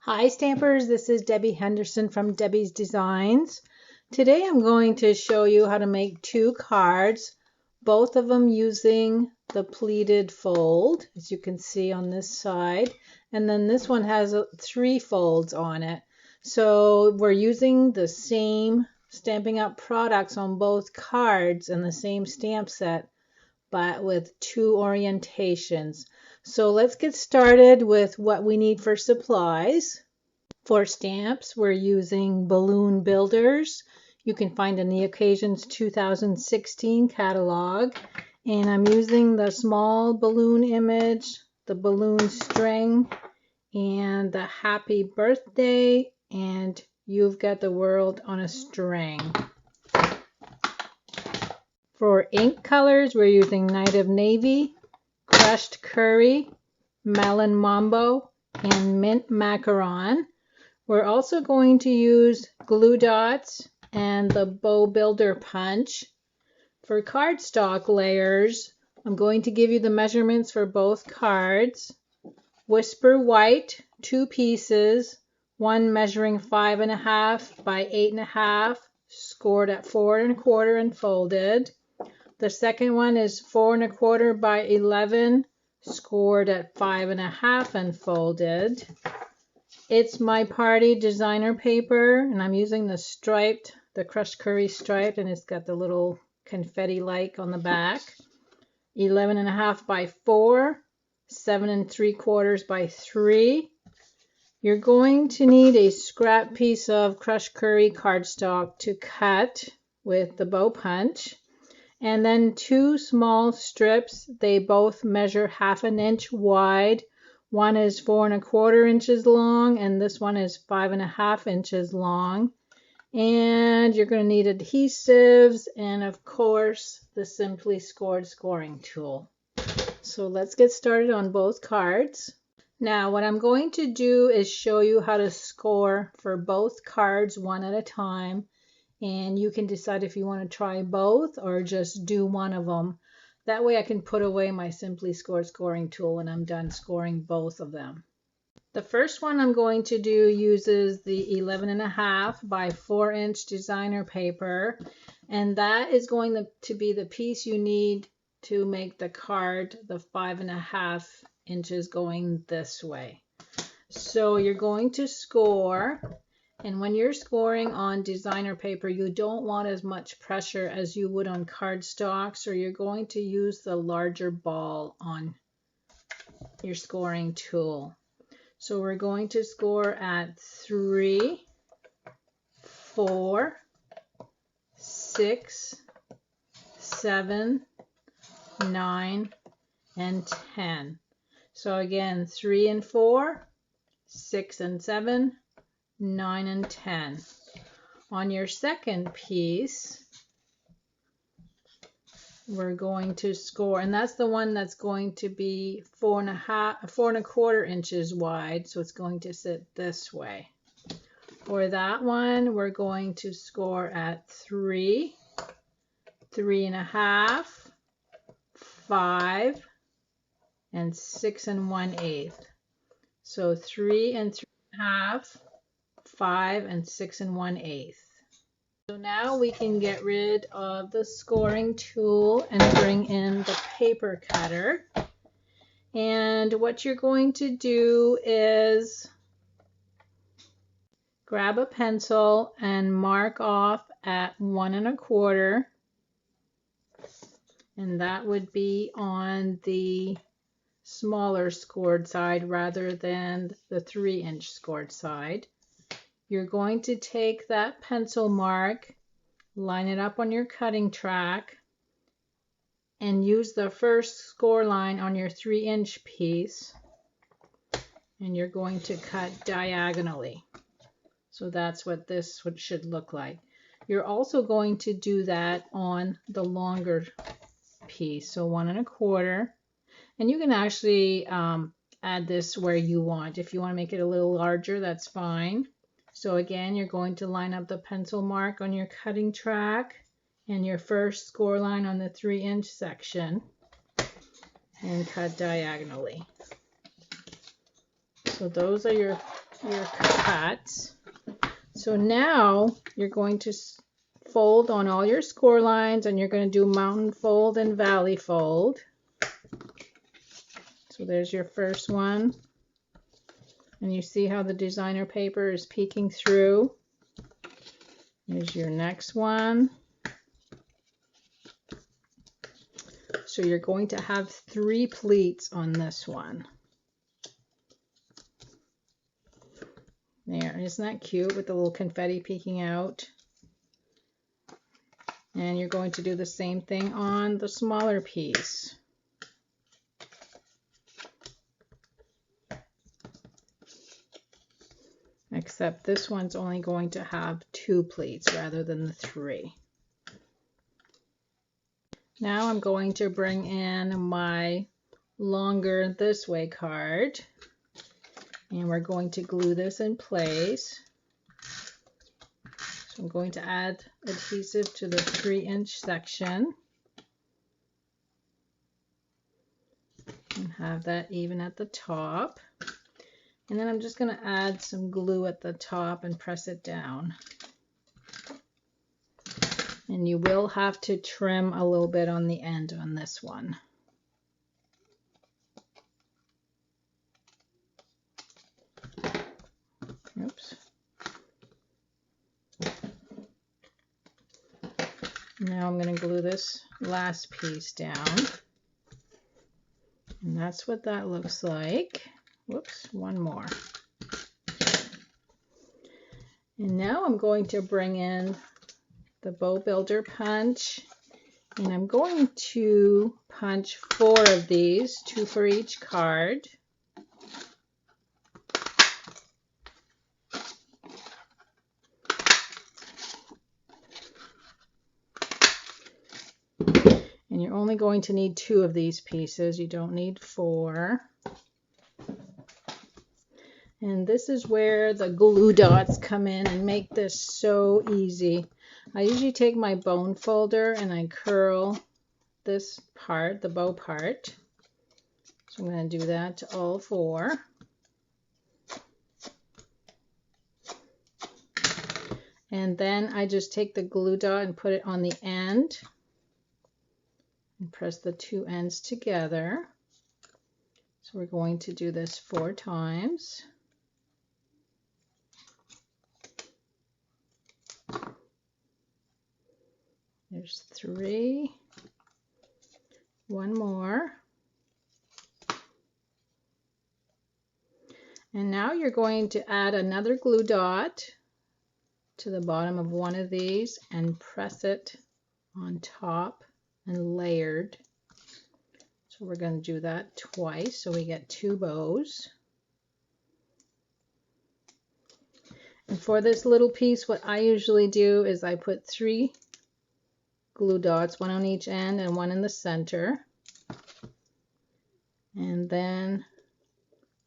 Hi Stampers, this is Debbie Henderson from Debbie's Designs. Today I'm going to show you how to make two cards, both of them using the pleated fold, as you can see on this side, and then this one has three folds on it. So we're using the same Stampin' Up! Products on both cards and the same stamp set, but with two orientations. So let's get started with what we need for supplies. For stamps, we're using balloon builders. You can find in the Occasions 2016 catalog. And I'm using the small balloon image, the balloon string, and the happy birthday, and you've got the world on a string. For ink colors, we're using Night of Navy, Crushed Curry, Melon Mambo, and Mint Macaron. We're also going to use glue dots and the bow builder punch. For cardstock layers, I'm going to give you the measurements for both cards. Whisper White, 2 pieces, one measuring 5.5 by 8.5, scored at 4 1/4 and folded. The second one is 4 1/4 by 11, scored at 5.5 and folded. It's My Party designer paper, and I'm using the Crushed Curry striped, and it's got the little confetti like on the back. 11.5 by 4, 7 3/4 by 3. You're going to need a scrap piece of Crushed Curry cardstock to cut with the bow punch. And then 2 small strips. They both measure 1/2 inch wide. One is 4 1/4 inches long, and this one is 5.5 inches long. And you're going to need adhesives and, of course, the Simply Scored scoring tool. So let's get started on both cards. Now, what I'm going to do is show you how to score for both cards one at a time. And you can decide if you want to try both or just do one of them. That way I can put away my Simply Scored scoring tool when I'm done scoring both of them. The first one I'm going to do uses the 11.5 by 4 inch designer paper, and that is going to be the piece you need to make the card the 5.5 inches going this way. So you're going to score. And when you're scoring on designer paper, you don't want as much pressure as you would on cardstock, so you're going to use the larger ball on your scoring tool. So we're going to score at 3, 4, 6, 7, 9, and 10. So again, 3 and 4, 6 and 7, 9 and 10. On your second piece, we're going to score, and that's the one that's going to be 4 1/4 inches wide, so it's going to sit this way. For that one, we're going to score at 3, 3.5, 5, and 6 1/8. So 3 and 3.5, 5, and 6 1/8. So now we can get rid of the scoring tool and bring in the paper cutter. And what you're going to do is grab a pencil and mark off at 1 1/4, and that would be on the smaller scored side rather than the 3 inch scored side. You're going to take that pencil mark, line it up on your cutting track, and use the first score line on your 3 inch piece, and you're going to cut diagonally. So that's what this should look like. You're also going to do that on the longer piece, so 1 1/4, and you can actually add this where you want. If you want to make it a little larger, that's fine. So again, you're going to line up the pencil mark on your cutting track and your first score line on the 3 inch section and cut diagonally. So those are your your cuts. So now you're going to fold on all your score lines, and you're going to do mountain fold and valley fold. So there's your first one. And you see how the designer paper is peeking through. Here's your next one. So you're going to have 3 pleats on this one. There, isn't that cute with the little confetti peeking out? And you're going to do the same thing on the smaller piece. Except this one's only going to have 2 pleats rather than the 3. Now I'm going to bring in my longer this way card, and we're going to glue this in place. So I'm going to add adhesive to the 3-inch section and have that even at the top. And then I'm just going to add some glue at the top and press it down. And you will have to trim a little bit on the end on this one. Oops. Now I'm going to glue this last piece down. And that's what that looks like. Whoops, one more. And now I'm going to bring in the bow builder punch, and I'm going to punch 4 of these, 2 for each card. And you're only going to need 2 of these pieces, you don't need 4. And this is where the glue dots come in and make this so easy. I usually take my bone folder and I curl this part, the bow part. So I'm going to do that to all 4. And then I just take the glue dot and put it on the end and press the 2 ends together. So we're going to do this 4 times. There's 3, 1 more. And now you're going to add another glue dot to the bottom of one of these and press it on top and layered. So we're going to do that twice so we get 2 bows. And for this little piece, what I usually do is I put 3 glue dots, 1 on each end and 1 in the center. And then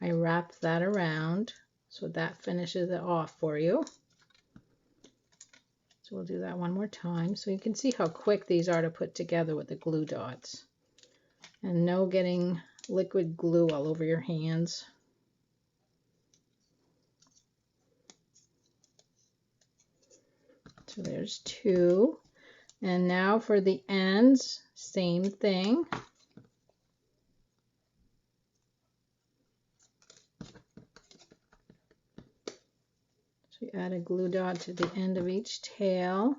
I wrap that around so that finishes it off for you. So we'll do that one more time so you can see how quick these are to put together with the glue dots. And no getting liquid glue all over your hands. So there's 2. And now for the ends, same thing. So you add a glue dot to the end of each tail.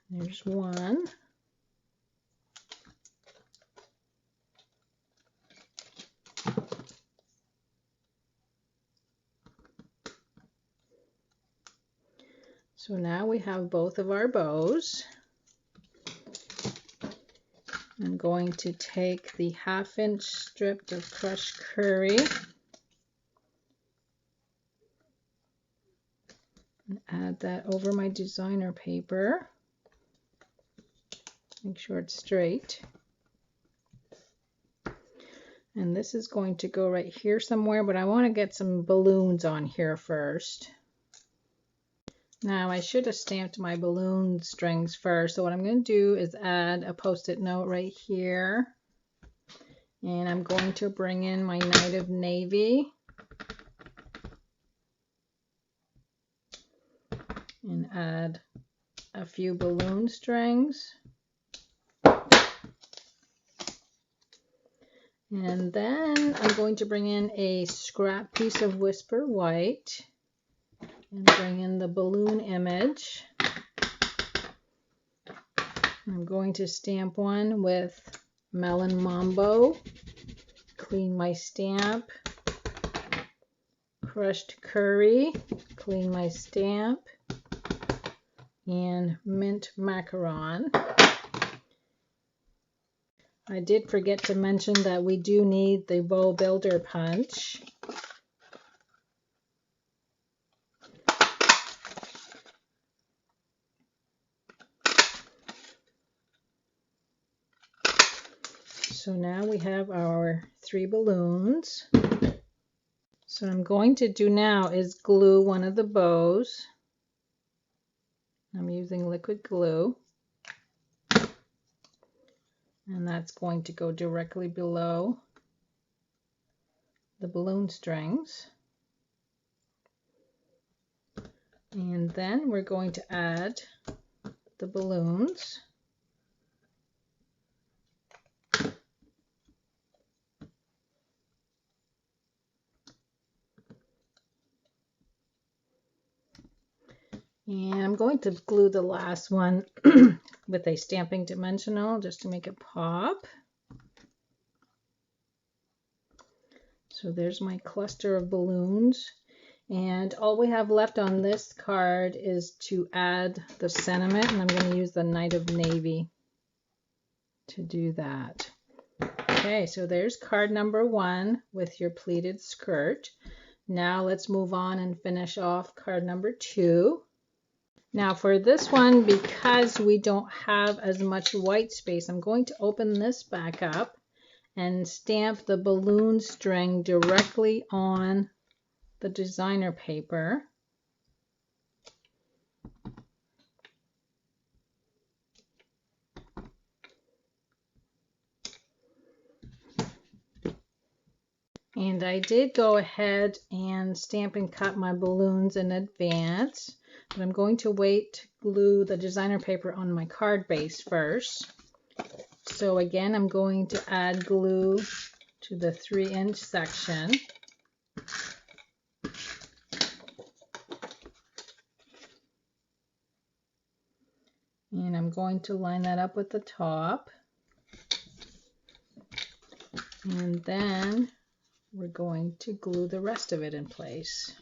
There's 1. So now we have both of our bows. I'm going to take the 1/2-inch strip of crushed curry and add that over my designer paper. Make sure it's straight. And this is going to go right here somewhere, but I want to get some balloons on here first. Now I should have stamped my balloon strings first, so what I'm going to do is add a post-it note right here And I'm going to bring in my Night of Navy and add a few balloon strings. And then I'm going to bring in a scrap piece of Whisper White and bring in the balloon image. I'm going to stamp one with Melon Mambo, clean my stamp, crushed curry, clean my stamp, and mint macaron. I did forget to mention that we do need the bow builder punch. So now we have our 3 balloons. So what I'm going to do now is glue one of the bows. I'm using liquid glue. And that's going to go directly below the balloon strings. And then we're going to add the balloons. And I'm going to glue the last one with a stamping dimensional just to make it pop. So there's my cluster of balloons. And all we have left on this card is to add the sentiment, and I'm going to use the Night of Navy to do that. Okay, so there's card number 1 with your pleated skirt. Now let's move on and finish off card number 2. Now for this one, because we don't have as much white space, I'm going to open this back up and stamp the balloon string directly on the designer paper. And I did go ahead and stamp and cut my balloons in advance, but I'm going to wait to glue the designer paper on my card base first. So again, I'm going to add glue to the 3-inch section. And I'm going to line that up with the top. And then we're going to glue the rest of it in place.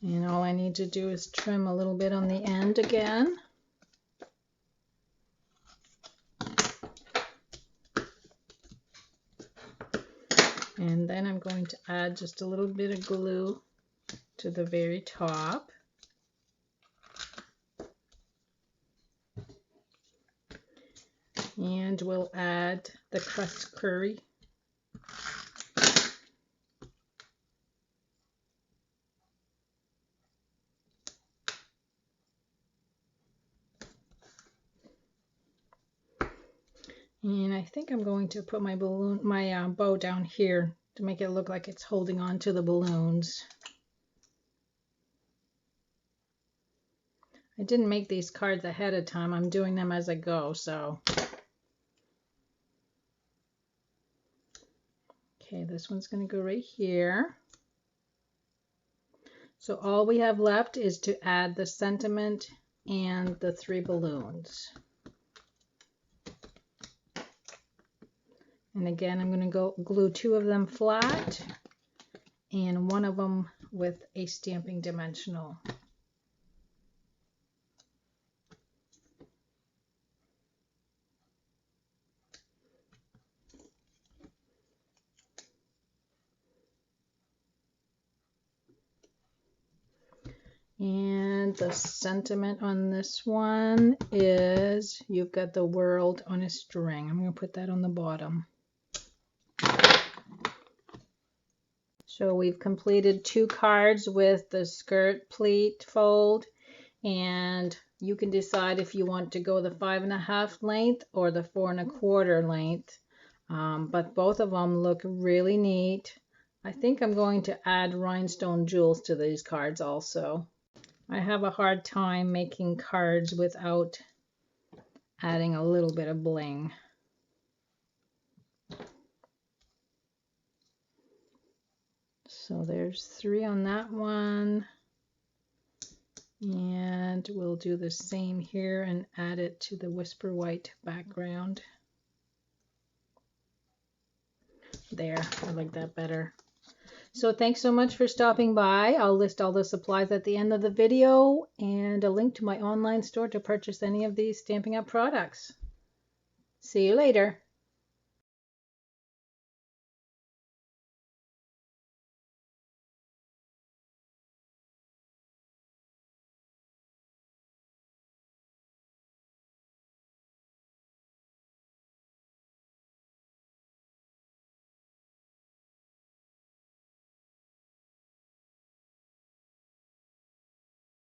And all I need to do is trim a little bit on the end again. And then I'm going to add just a little bit of glue to the very top. And we'll add the crushed curry. And I think I'm going to put my bow down here to make it look like it's holding on to the balloons. I didn't make these cards ahead of time. I'm doing them as I go, so. Okay, this one's going to go right here. So all we have left is to add the sentiment and the 3 balloons. And again, I'm going to glue 2 of them flat and 1 of them with a stamping dimensional. And the sentiment on this one is, you've got the world on a string. I'm going to put that on the bottom. So we've completed 2 cards with the skirt pleat fold, and you can decide if you want to go the 5.5 length or the 4.25 length. But both of them look really neat. I think I'm going to add rhinestone jewels to these cards also. I have a hard time making cards without adding a little bit of bling. So there's 3 on that one. And we'll do the same here and add it to the Whisper White background. There, I like that better. So thanks so much for stopping by. I'll list all the supplies at the end of the video and a link to my online store to purchase any of these Stampin' Up products. See you later.